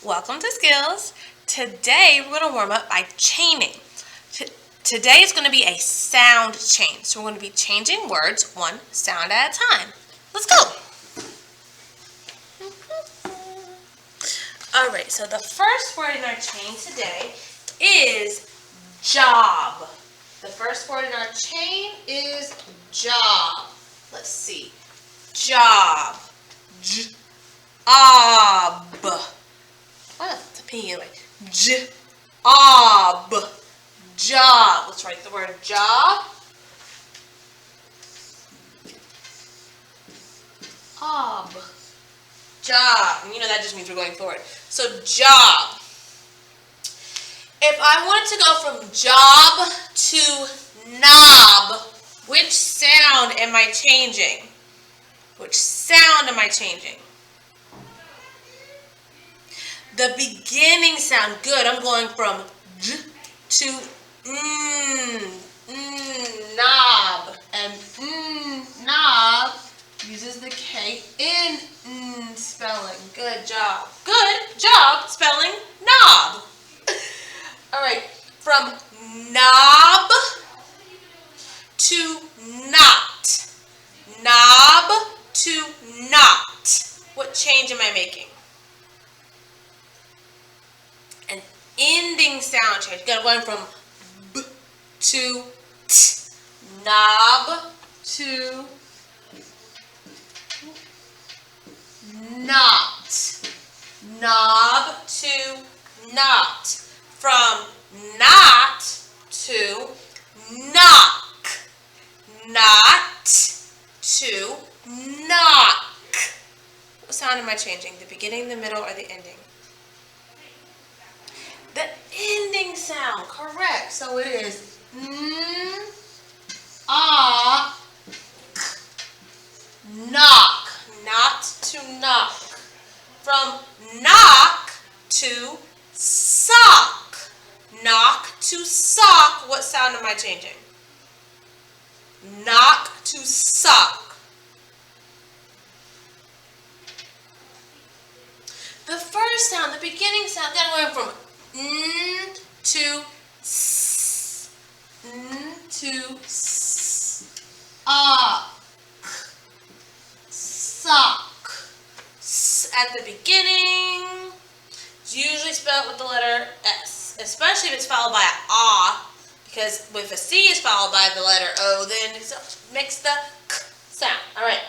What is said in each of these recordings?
Welcome to Skills. Today we're going to warm up by chaining. Today is going to be a sound change. So we're going to be changing words one sound at a time. Let's go. Alright, so the first word in our chain today is job. The first word in our chain is job. Let's see. Job. Job. Well, it's a P anyway. Job. Job. Let's write the word job. Job. Job. And you know that just means we're going forward. So job. If I wanted to go from job to knob, which sound am I changing? Which sound am I changing? The beginning sound. Good. I'm going from j to knob. And knob uses the K in spelling. Good job. Good job spelling knob. All right. From knob to knot. Knob to knot. What change am I making? An ending sound change. Again, I'm going from b to t. Knob to knot. Knob to knot. From knot to knock. Knot to knock. What sound am I changing? The beginning, the middle, or the ending? The ending sound, correct. So it is knock, not to knock. From knock to sock. Knock to sock. What sound am I changing? Knock to sock. The first sound, the beginning sound, then we're going from to s, to sock. S at the beginning. It's usually spelled with the letter S, especially if it's followed by an ah, because if a C is followed by the letter O, then it makes the k sound. All right,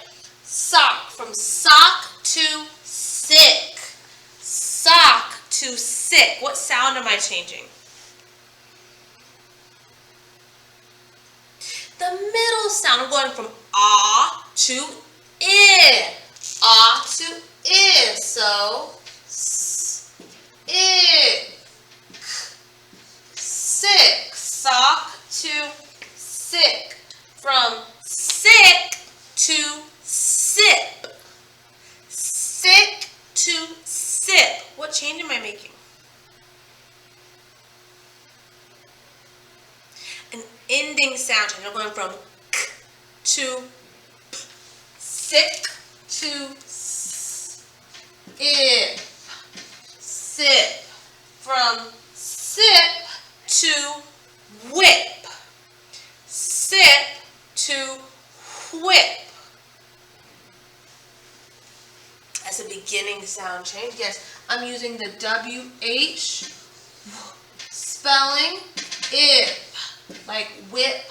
sock. From sock to sick. Sock to sick. What sound am I changing? The middle sound. I'm going from ah to I. Ah to I. So sick. Sick. Sock to sick. From sick to sip. Sick to sip. What change am I making? An ending sound change. I'm going from k to p. Sick to sip. Sip. From sip to whip. Sip to whip. As a beginning sound change. Yes, I'm using the WH spelling if. Like whip,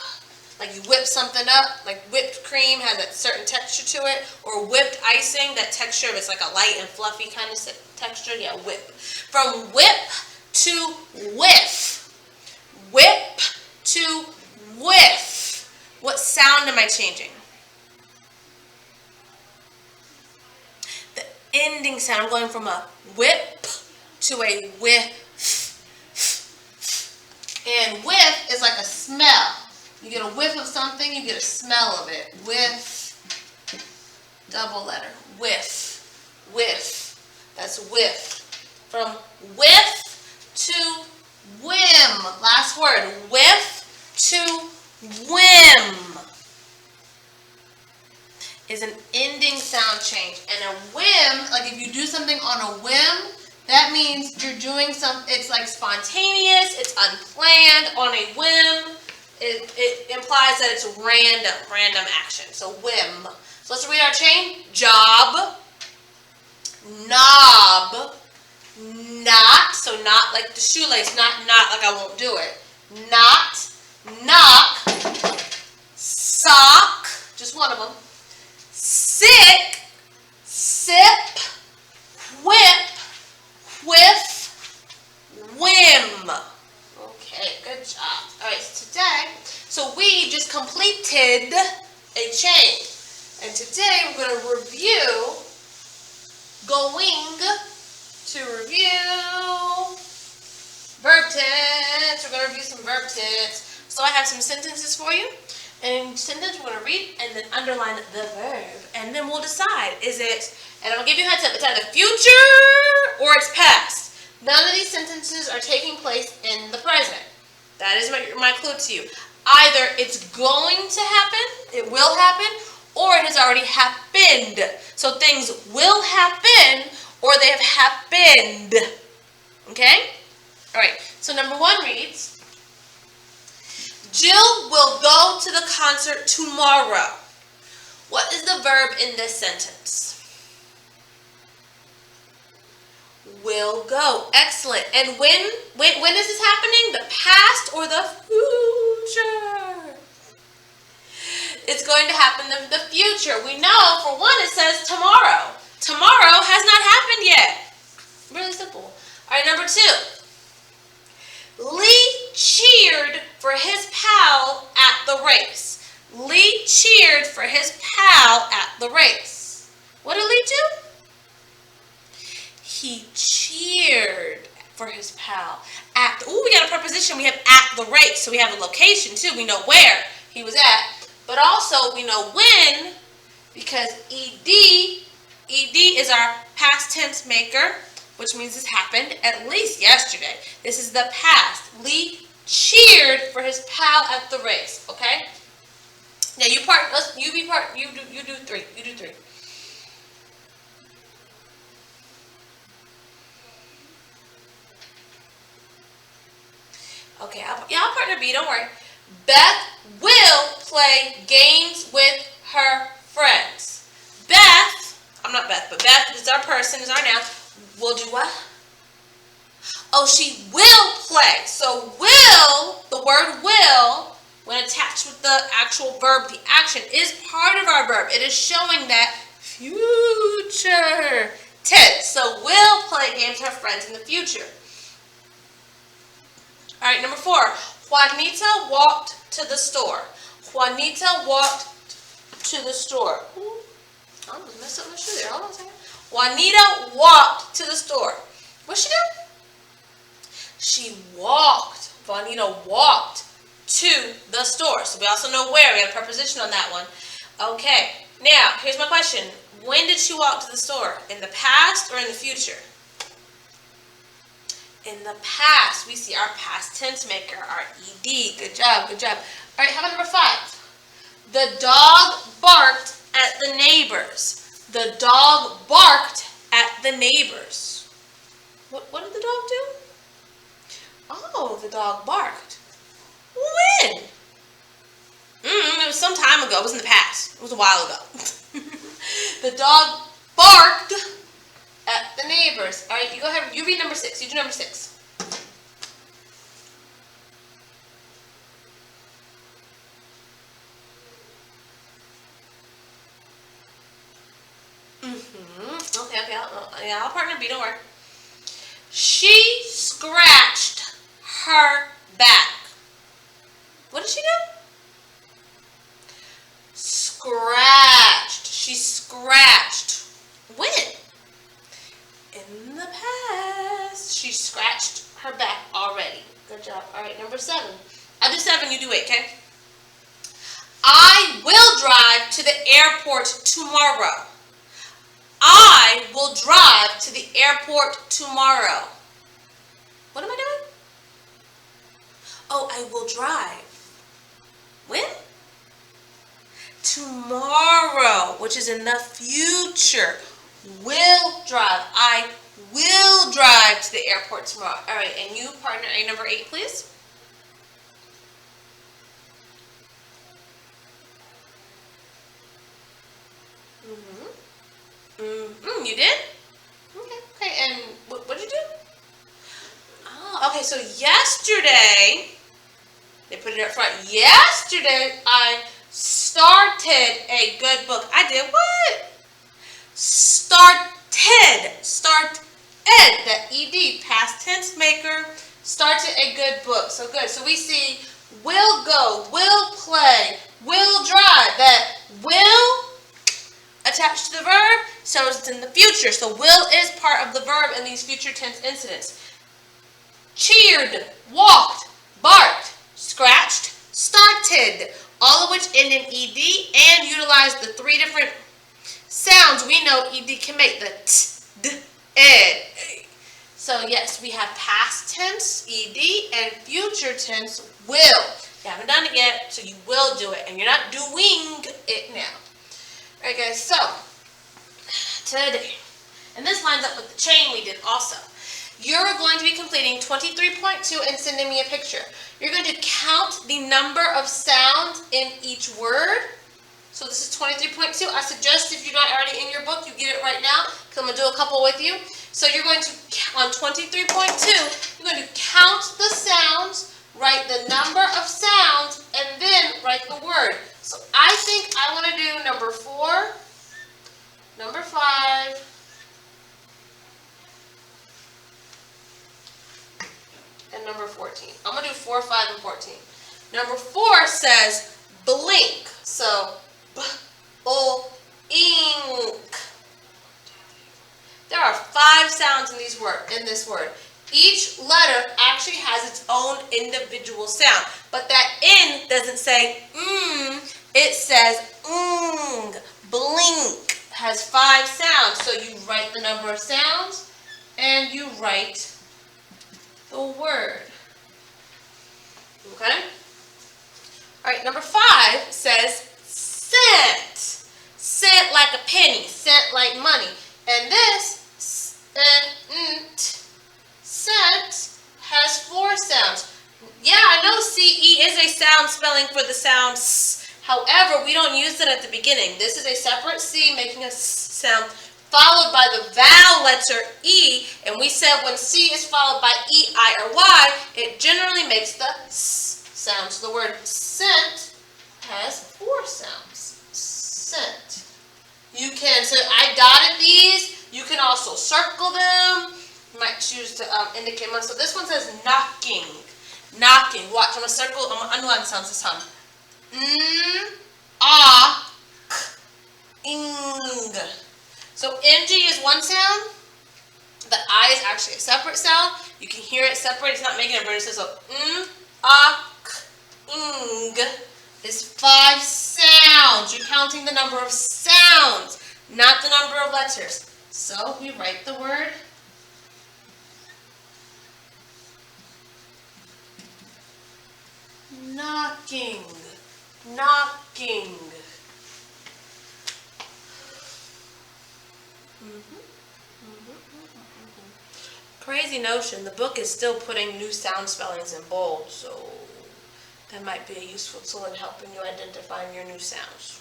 like you whip something up, like whipped cream has a certain texture to it, or whipped icing, that texture, it's like a light and fluffy kind of texture, yeah, whip. From whip to whiff. Whip to whiff. What sound am I changing? The ending sound. I'm going from a whip to a whiff. And whiff is like a smell. You get a whiff of something, you get a smell of it. Whiff, double letter, whiff, whiff. That's whiff. From whiff to whim. Last word, whiff to whim. Is an ending sound change. And a whim, like if you do something on a whim, That means you're doing it's like spontaneous, it's unplanned, on a whim. It implies that it's random action. So whim. So let's read our chain. Job, knob, not, so not like the shoelace, not like I won't do it. Not, knock, sock, just one of them. Sick, sip, whip, whiff, whim. Okay, good job. All right, so we just completed a chain. And today we're going to review, verb tense. We're going to review some verb tense. So I have some sentences for you. And in sentence we're going to read and then underline the verb. And then we'll decide, is it, and I'm going to give you a heads up, it's either future or it's past. None of these sentences are taking place in the present. That is my clue to you. Either it's going to happen, it will happen, or it has already happened. So things will happen or they have happened. Okay? All right. So number 1 reads, Jill will go to the concert tomorrow. What is the verb in this sentence? Will go. Excellent. And when is this happening? The past or the future? It's going to happen in the future. We know, for one, it says tomorrow. Tomorrow has not happened yet. Really simple. All right, number 2. Lee cheered for his pal at the race. Lee cheered for his pal at the race. What did Lee do? He cheered for his pal at the, we got a preposition. We have at the race. So we have a location too. We know where he was at. But also we know when, because ed is our past tense maker, which means this happened at least yesterday. This is the past. Lee cheered for his pal at the race. Okay? Now you do 3. You do 3. Okay, y'all partner B, don't worry. Beth will play games with her friends. Beth, I'm not Beth, but Beth is our person, is our noun. Will do what? Oh, she will play. So will, the word will, when attached with the actual verb, the action, is part of our verb. It is showing that future tense. So will play games with her friends in the future. All right, number 4. Juanita walked to the store. Juanita walked to the store. Ooh, I almost messed up my shoe there. Hold on a second. Juanita walked to the store. What'd she do? She walked. Juanita walked to the store. So we also know where. We have a preposition on that one. Okay. Now, here's my question. When did she walk to the store? In the past or in the future? In the past. We see our past tense maker, our ed. Good job, good job. All right, how about number 5? The dog barked at the neighbors. The dog barked at the neighbors. What did the dog do? Oh, the dog barked. When? It was some time ago. It was in the past. It was a while ago. The dog barked at the neighbors. All right, you go ahead. You read number 6. You do number 6. Okay. I'll partner B. Don't worry. She scratched her back. What did she do? Scratched. She scratched. When? In the past. She scratched her back already. Good job. All right, number 7. I do 7, you do 8, okay? I will drive to the airport tomorrow. I will drive to the airport tomorrow. What am I doing? Oh, I will drive. When? Tomorrow, which is in the future. Will drive. I will drive arrive to the airport tomorrow. All right, and you, partner A number 8, please. You did? Okay, and what did you do? Oh, okay, so yesterday, they put it up front. Yesterday, I started a good book. I did what? Started. That ED, past tense maker, started a good book. So good. So we see will go, will play, will drive. That will attached to the verb, so it's in the future. So will is part of the verb in these future tense incidents. Cheered, walked, barked, scratched, started, all of which end in ed and utilize the 3 different sounds we know ed can make, the t, d, ed. So yes, we have past tense, ed, and future tense, will. You haven't done it yet, so you will do it, and you're not doing it now. All right, guys, so today, and this lines up with the chain we did also. You're going to be completing 23.2 and sending me a picture. You're going to count the number of sounds in each word. So this is 23.2. I suggest if you're not already in your book, you get it right now, because I'm going to do a couple with you. So you're going to, on 23.2, you're going to count the sounds, write the number of sounds, and then write the word. So I think I want to do number 4, number 5, and number 14. I'm going to do 4, 5, and 14. Number 4 says blink. So ink. There are 5 sounds in this word. Each letter actually has its own individual sound, but that N doesn't say it says blink has 5 sounds. So you write the number of sounds and you write the word. Okay? All right, number 5 says cent. Cent like a penny, cent like money. And this cent has 4 sounds. Yeah, I know CE is a sound spelling for the sound S. However, we don't use it at the beginning. This is a separate C making a sound followed by the vowel letter E. And we said when C is followed by E, I, or Y, it generally makes the S sound. So the word cent has 4 sounds. Cent. You can, so I dotted these. You can also circle them. You might choose to indicate one. So this one says knocking. Knocking. Watch, I'm going to circle, I'm going to underline the sounds this time. Ah, k, ing. So ng is one sound. The I is actually a separate sound. You can hear it separate. It's not making a bird. It says so ah, k, ing is 5 sounds. You're counting the number of sounds, not the number of letters. So we write the word knocking. Knocking. Crazy notion. The book is still putting new sound spellings in bold, so that might be a useful tool in helping you identify your new sounds.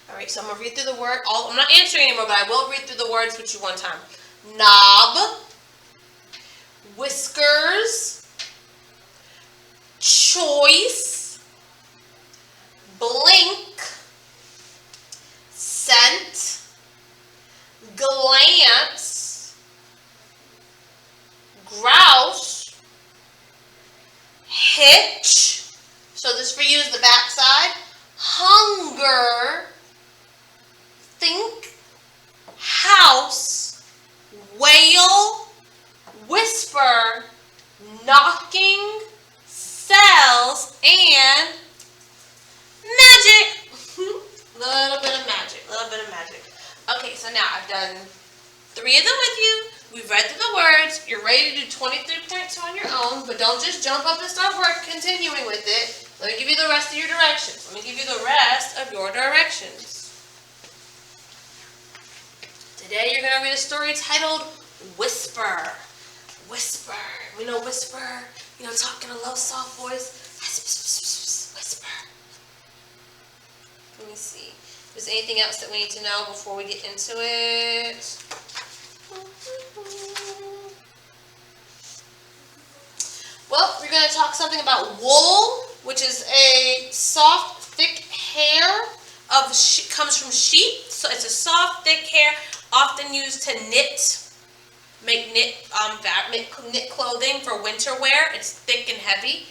Alright, so I'm going to read through the word. I'm not answering anymore, but I will read through the words with you one time. Knob, whiskers, choice, blink, scent, glance, grouse, hitch, so this for you is the back side, hunger, think, house, wail, whisper, knocking, cells, and magic. Little bit of magic. Okay, so now I've done 3 of them with you. We've read through the words. You're ready to do 23.2 on your own, but don't just jump up and start continuing with it. Let me give you the rest of your directions. Today you're going to read a story titled whisper. Whisper. We know whisper. Talk in a low, soft voice. Whisper. Let me see. If there's anything else that we need to know before we get into it. Well, we're going to talk something about wool, which is a soft, thick hair comes from sheep. So it's a soft, thick hair, often used to make knit clothing for winter wear. It's thick and heavy.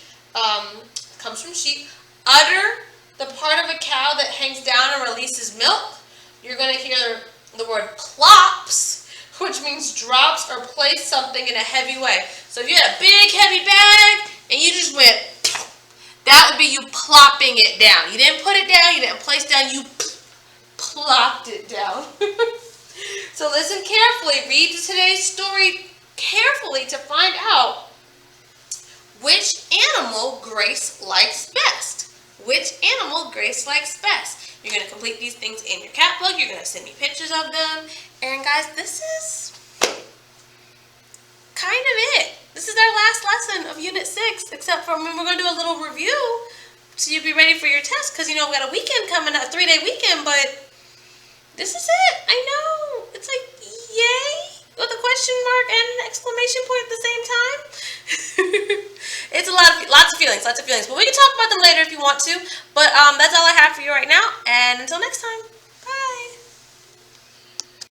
Comes from sheep. Udder, the part of a cow that hangs down and releases milk. You're going to hear the word plops, which means drops or place something in a heavy way. So if you had a big heavy bag and you just went, that would be you plopping it down. You didn't put it down, you didn't place down, you plopped it down. So listen carefully, read today's story carefully to find out which animal Grace likes best. Which animal Grace likes best. You're going to complete these things in your cat book. You're going to send me pictures of them. And guys, this is kind of it. This is our last lesson of Unit 6, except for we're going to do a little review so you'll be ready for your test because, we got a weekend coming up, a 3-day weekend, but this is it. I know. It's like, yay, with a question mark and an exclamation point at the same time. It's lots of feelings. But we can talk about them later if you want to. But that's all I have for you right now. And until next time.